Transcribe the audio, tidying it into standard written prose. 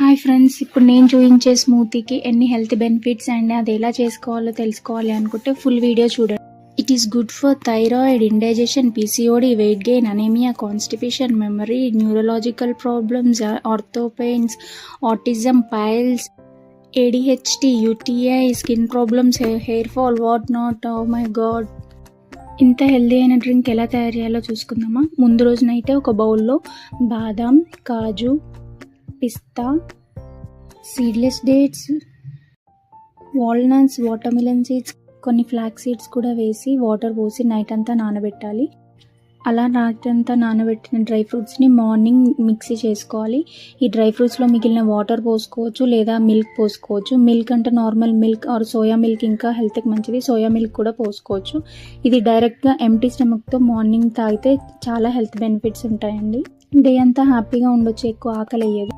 Hi friends, ఇప్పుడు నేను చూపించే స్మూతీకి ఎన్ని హెల్త్ బెనిఫిట్స్ అండ్ అది ఎలా చేసుకోవాలో తెలుసుకోవాలి అనుకుంటే ఫుల్ వీడియో చూడండి. It is good for thyroid, indigestion, PCOD, weight gain, anaemia, constipation, memory, neurological problems, ortho pains, autism, piles, ADHD, UTI, skin problems, hair fall, what not. Oh my god, ఇంత healthy అయిన drink ఎలా తయారు చేయాలో చూసుకుందామా. ముందు రోజునైతే ఒక బౌల్లో బాదాం, కాజు, పిస్తా, seedless dates, walnuts, watermelon seeds, కొన్ని ఫ్లాక్స్ సీడ్స్ కూడా వేసి వాటర్ పోసి నైట్ అంతా నానబెట్టాలి. అలా నైట్ అంతా నానబెట్టిన డ్రై ఫ్రూట్స్ని మార్నింగ్ మిక్సీ చేసుకోవాలి. ఈ డ్రై ఫ్రూట్స్లో మిగిలిన వాటర్ పోసుకోవచ్చు లేదా మిల్క్ పోసుకోవచ్చు. మిల్క్ అంటే normal milk are soya milk ఇంకా హెల్త్కి మంచిది. సోయా మిల్క్ కూడా పోసుకోవచ్చు. ఇది డైరెక్ట్గా ఎంప్టీ స్టమక్తో మార్నింగ్ తాగితే చాలా హెల్త్ బెనిఫిట్స్ ఉంటాయండి. డే అంతా హ్యాపీగా ఉండొచ్చు, ఎక్కువ ఆకలి అయ్యేది.